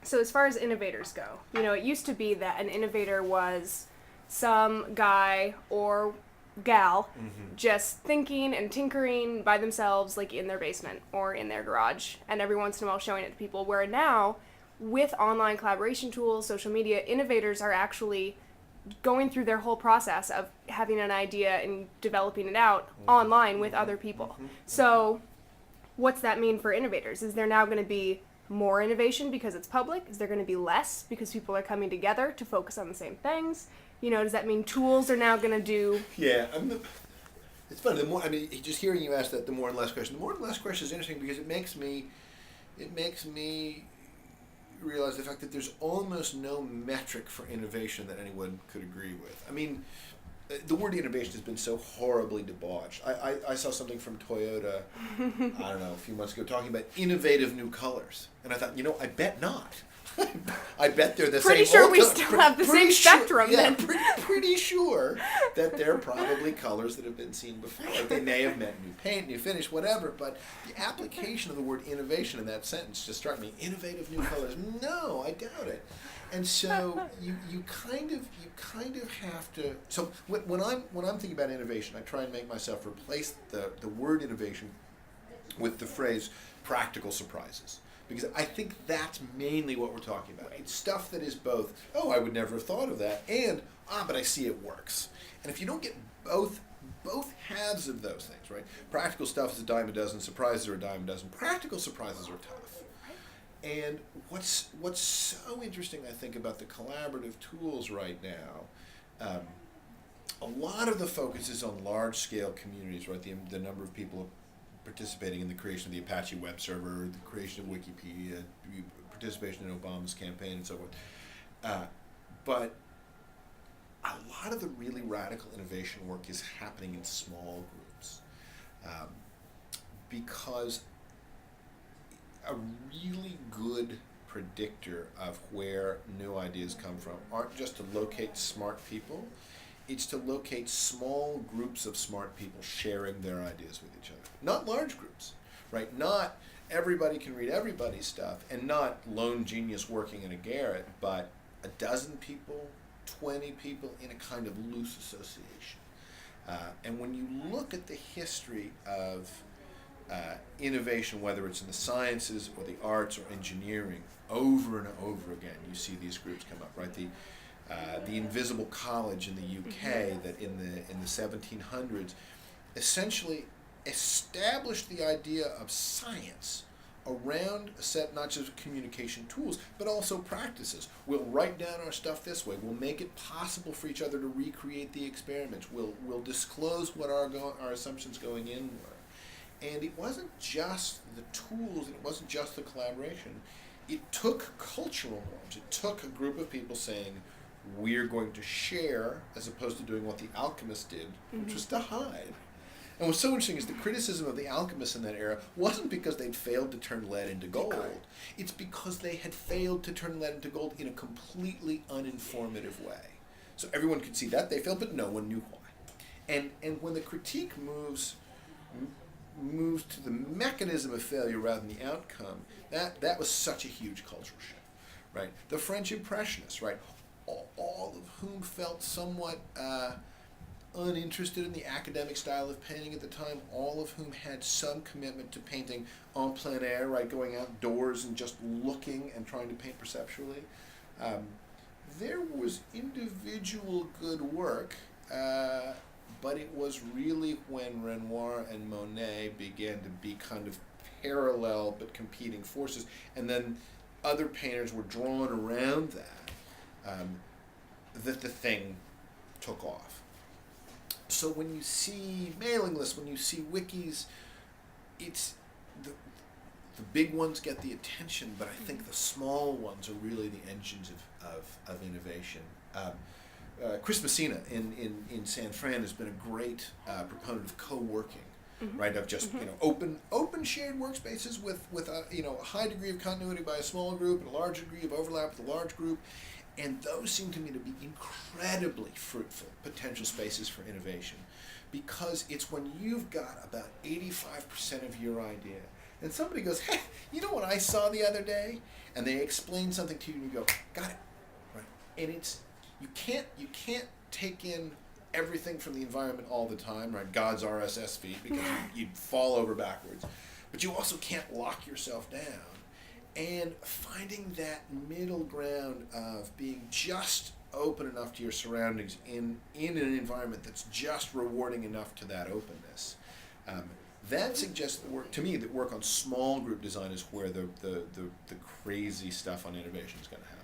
So as far as innovators go, it used to be that an innovator was some guy or gal just thinking and tinkering by themselves, like in their basement or in their garage, and every once in a while showing it to people. Where now, with online collaboration tools, social media, innovators are actually going through their whole process of having an idea and developing it out online with other people. So what's that mean for innovators? Is there now going to be more innovation because it's public? Is there going to be less because people are coming together to focus on the same things? Does that mean tools are now going to do... Yeah, it's funny. The more, just hearing you ask that, the more and less question. The more and less question is interesting because it makes me realize the fact that there's almost no metric for innovation that anyone could agree with. The word innovation has been so horribly debauched. I saw something from Toyota, I don't know, a few months ago talking about innovative new colors. And I thought, I bet not. I bet they're the pretty same. Sure we still have the same spectrum. Yeah, then. pretty sure that they're probably colors that have been seen before. They may have meant new paint, new finish, whatever. But the application of the word innovation in that sentence just struck me. Innovative new colors? No, I doubt it. And so you kind of have to. So when I'm thinking about innovation, I try and make myself replace the word innovation with the phrase practical surprises. Because I think that's mainly what we're talking about. It's stuff that is both, oh, I would never have thought of that, and, but I see it works. And if you don't get both halves of those things, right? Practical stuff is a dime a dozen, surprises are a dime a dozen. Practical surprises are tough. And what's so interesting, I think, about the collaborative tools right now, a lot of the focus is on large-scale communities, right? The number of people participating in the creation of the Apache web server, the creation of Wikipedia, participation in Obama's campaign, and so forth. But a lot of the really radical innovation work is happening in small groups, because a really good predictor of where new ideas come from aren't just to locate smart people, it's to locate small groups of smart people sharing their ideas with each other. Not large groups, right? Not everybody can read everybody's stuff, and not lone genius working in a garret, but a dozen people, 20 people in a kind of loose association. And when you look at the history of innovation, whether it's in the sciences or the arts or engineering, over and over again, you see these groups come up, right? The Invisible College in the UK that in the 1700s essentially established the idea of science around a set not just of communication tools but also practices. We'll write down our stuff this way. We'll make it possible for each other to recreate the experiments. We'll disclose what our assumptions going in were. And it wasn't just the tools, and it wasn't just the collaboration. It took cultural norms. It took a group of people saying, we're going to share, as opposed to doing what the alchemists did, which was to hide. And what's so interesting is the criticism of the alchemists in that era wasn't because they'd failed to turn lead into gold. It's because they had failed to turn lead into gold in a completely uninformative way. So everyone could see that they failed, but no one knew why. And when the critique moves to the mechanism of failure rather than the outcome, that was such a huge cultural shift, right? The French Impressionists, right? All of whom felt somewhat uninterested in the academic style of painting at the time, all of whom had some commitment to painting en plein air, right, going outdoors and just looking and trying to paint perceptually. There was individual good work, but it was really when Renoir and Monet began to be kind of parallel but competing forces, and then other painters were drawn around that, that the thing took off. So when you see mailing lists, when you see wikis, it's the big ones get the attention, but I think the small ones are really the engines of innovation. Chris Messina in San Fran has been a great proponent of co-working, right? Of just open shared workspaces with a high degree of continuity by a small group and a large degree of overlap with a large group. And those seem to me to be incredibly fruitful potential spaces for innovation, because it's when you've got about 85% of your idea and somebody goes, hey, you know what I saw the other day? And they explain something to you and you go, got it. Right. And it's, you can't take in everything from the environment all the time, right? God's RSS feed, because you'd fall over backwards. But you also can't lock yourself down. And finding that middle ground of being just open enough to your surroundings in an environment that's just rewarding enough to that openness. That suggests that work on small group design is where the crazy stuff on innovation is going to happen.